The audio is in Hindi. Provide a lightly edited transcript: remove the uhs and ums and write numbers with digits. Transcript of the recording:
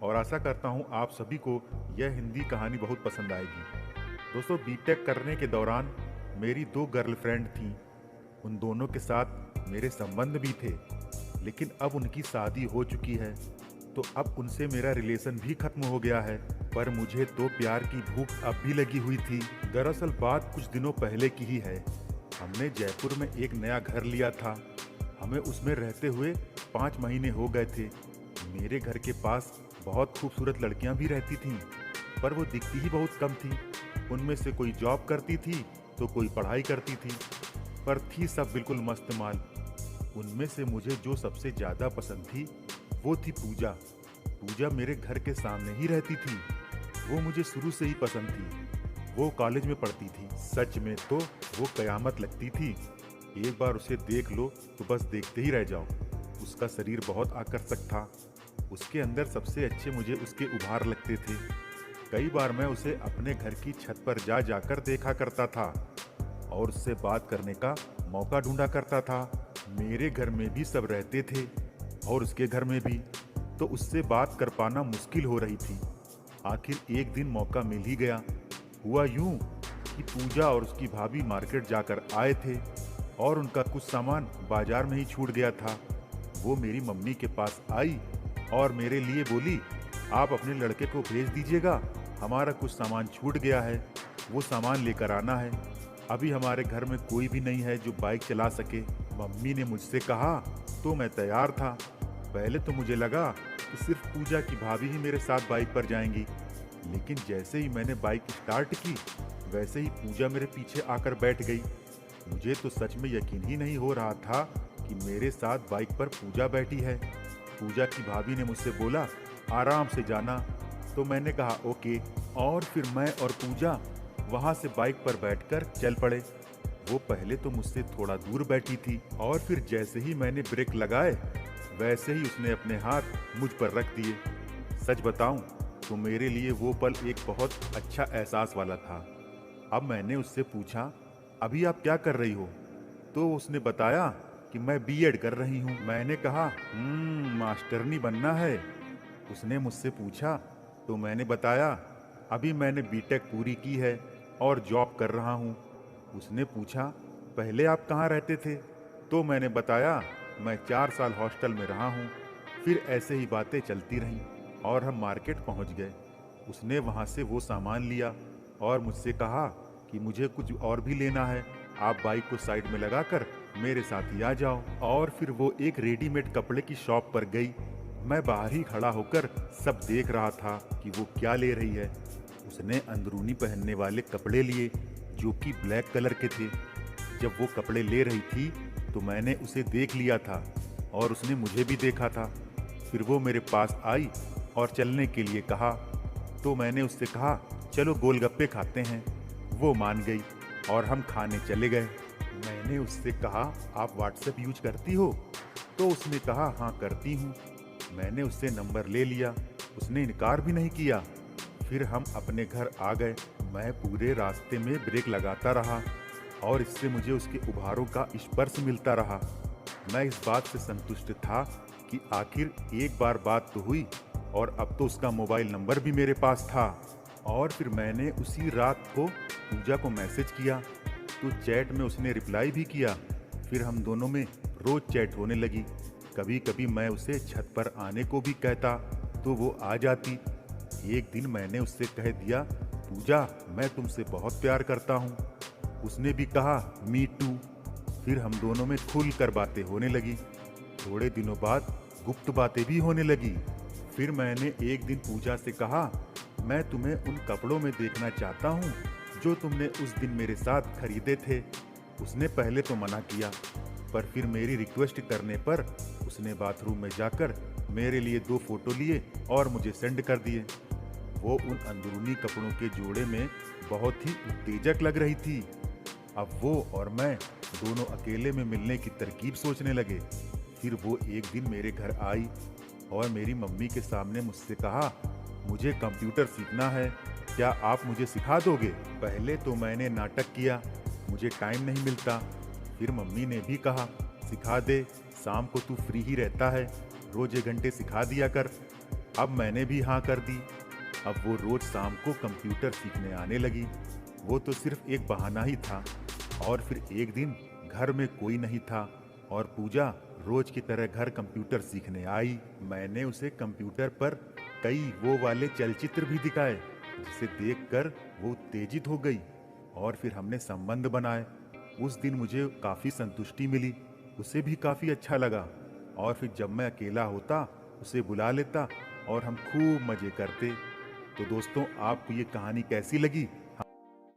और आशा करता हूँ आप सभी को यह हिंदी कहानी बहुत पसंद आएगी। दोस्तों, बीटेक करने के दौरान मेरी 2 गर्लफ्रेंड थीं। उन दोनों के साथ मेरे संबंध भी थे, लेकिन अब उनकी शादी हो चुकी है, तो अब उनसे मेरा रिलेशन भी खत्म हो गया है। पर मुझे तो प्यार की भूख अब भी लगी हुई थी। दरअसल बात कुछ दिनों पहले की ही है। हमने जयपुर में एक नया घर लिया था। हमें उसमें रहते हुए 5 महीने हो गए थे। मेरे घर के पास बहुत खूबसूरत लड़कियां भी रहती थीं, पर वो दिखती ही बहुत कम थी। उनमें से कोई जॉब करती थी तो कोई पढ़ाई करती थी, पर थी सब बिल्कुल मस्त माल। उनमें से मुझे जो सबसे ज़्यादा पसंद थी वो थी पूजा। पूजा मेरे घर के सामने ही रहती थी। वो मुझे शुरू से ही पसंद थी। वो कॉलेज में पढ़ती थी। सच में तो वो कयामत लगती थी। एक बार उसे देख लो तो बस देखते ही रह जाओ। उसका शरीर बहुत आकर्षक था। उसके अंदर सबसे अच्छे मुझे उसके उभार लगते थे। कई बार मैं उसे अपने घर की छत पर जा जाकर देखा करता था और उससे बात करने का मौका ढूंढा करता था। मेरे घर में भी सब रहते थे और उसके घर में भी, तो उससे बात कर पाना मुश्किल हो रही थी। आखिर एक दिन मौका मिल ही गया। हुआ यूं कि पूजा और उसकी भाभी मार्केट जाकर आए थे और उनका कुछ सामान बाजार में ही छूट गया था। वो मेरी मम्मी के पास आई और मेरे लिए बोली, आप अपने लड़के को भेज दीजिएगा, हमारा कुछ सामान छूट गया है, वो सामान लेकर आना है। अभी हमारे घर में कोई भी नहीं है जो बाइक चला सके। मम्मी ने मुझसे कहा तो मैं तैयार था। पहले तो मुझे लगा कि सिर्फ पूजा की भाभी ही मेरे साथ बाइक पर जाएंगी, लेकिन जैसे ही मैंने बाइक स्टार्ट की वैसे ही पूजा मेरे पीछे आकर बैठ गई। मुझे तो सच में यकीन ही नहीं हो रहा था कि मेरे साथ बाइक पर पूजा बैठी है। पूजा की भाभी ने मुझसे बोला, आराम से जाना, तो मैंने कहा ओके। और फिर मैं और पूजा वहां से बाइक पर बैठकर चल पड़े। वो पहले तो मुझसे थोड़ा दूर बैठी थी और फिर जैसे ही मैंने ब्रेक लगाए वैसे ही उसने अपने हाथ मुझ पर रख दिए। सच बताऊं तो मेरे लिए वो पल एक बहुत अच्छा एहसास वाला था। अब मैंने उससे पूछा, अभी आप क्या कर रही हो? तो उसने बताया कि मैं बीएड कर रही हूँ। मैंने कहा, मास्टरनी बनना है? उसने मुझसे पूछा तो मैंने बताया, अभी मैंने बीटेक पूरी की है और जॉब कर रहा हूँ। उसने पूछा, पहले आप कहाँ रहते थे? तो मैंने बताया, मैं 4 साल हॉस्टल में रहा हूँ। फिर ऐसे ही बातें चलती रहीं और हम मार्केट पहुँच गए। उसने वहाँ से वो सामान लिया और मुझसे कहा कि मुझे कुछ और भी लेना है, आप बाइक को साइड में लगाकर मेरे साथ ही आ जाओ। और फिर वो एक रेडीमेड कपड़े की शॉप पर गई। मैं बाहर ही खड़ा होकर सब देख रहा था कि वो क्या ले रही है। उसने अंदरूनी पहनने वाले कपड़े लिए जो कि ब्लैक कलर के थे। जब वो कपड़े ले रही थी तो मैंने उसे देख लिया था और उसने मुझे भी देखा था। फिर वो मेरे पास आई और चलने के लिए कहा, तो मैंने उससे कहा, चलो गोलगप्पे खाते हैं। वो मान गई और हम खाने चले गए। मैंने उससे कहा, आप व्हाट्सएप यूज करती हो? तो उसने कहा, हाँ करती हूँ। मैंने उससे नंबर ले लिया। उसने इनकार भी नहीं किया। फिर हम अपने घर आ गए। मैं पूरे रास्ते में ब्रेक लगाता रहा और इससे मुझे उसके उभारों का स्पर्श मिलता रहा। मैं इस बात से संतुष्ट था कि आखिर एक बार बात तो हुई और अब तो उसका मोबाइल नंबर भी मेरे पास था। और फिर मैंने उसी रात को पूजा को मैसेज किया तो चैट में उसने रिप्लाई भी किया। फिर हम दोनों में रोज चैट होने लगी। कभी कभी मैं उसे छत पर आने को भी कहता तो वो आ जाती। एक दिन मैंने उससे कह दिया, पूजा मैं तुमसे बहुत प्यार करता हूँ। उसने भी कहा, मी टू। फिर हम दोनों में खुल कर बातें होने लगी। थोड़े दिनों बाद गुप्त बातें भी होने लगी। फिर मैंने एक दिन पूजा से कहा, मैं तुम्हें उन कपड़ों में देखना चाहता हूँ जो तुमने उस दिन मेरे साथ खरीदे थे। उसने पहले तो मना किया, पर फिर मेरी रिक्वेस्ट करने पर उसने बाथरूम में जाकर मेरे लिए 2 फोटो लिए और मुझे सेंड कर दिए। वो उन अंदरूनी कपड़ों के जोड़े में बहुत ही उत्तेजक लग रही थी। अब वो और मैं दोनों अकेले में मिलने की तरकीब सोचने लगे। फिर वो एक दिन मेरे घर आई और मेरी मम्मी के सामने मुझसे कहा, मुझे कंप्यूटर सीखना है, क्या आप मुझे सिखा दोगे? पहले तो मैंने नाटक किया, मुझे टाइम नहीं मिलता। फिर मम्मी ने भी कहा, सिखा दे, शाम को तू फ्री ही रहता है, रोज 1 घंटे सिखा दिया कर। अब मैंने भी हाँ कर दी। अब वो रोज शाम को कंप्यूटर सीखने आने लगी। वो तो सिर्फ एक बहाना ही था। और फिर एक दिन घर में कोई नहीं था और पूजा रोज की तरह घर कंप्यूटर सीखने आई। मैंने उसे कंप्यूटर पर कई वो वाले चलचित्र भी दिखाए जिसे देखकर वो उत्तेजित हो गई और फिर हमने संबंध बनाए। उस दिन मुझे काफ़ी संतुष्टि मिली, उसे भी काफ़ी अच्छा लगा। और फिर जब मैं अकेला होता उसे बुला लेता और हम खूब मज़े करते। तो दोस्तों, आपको ये कहानी कैसी लगी?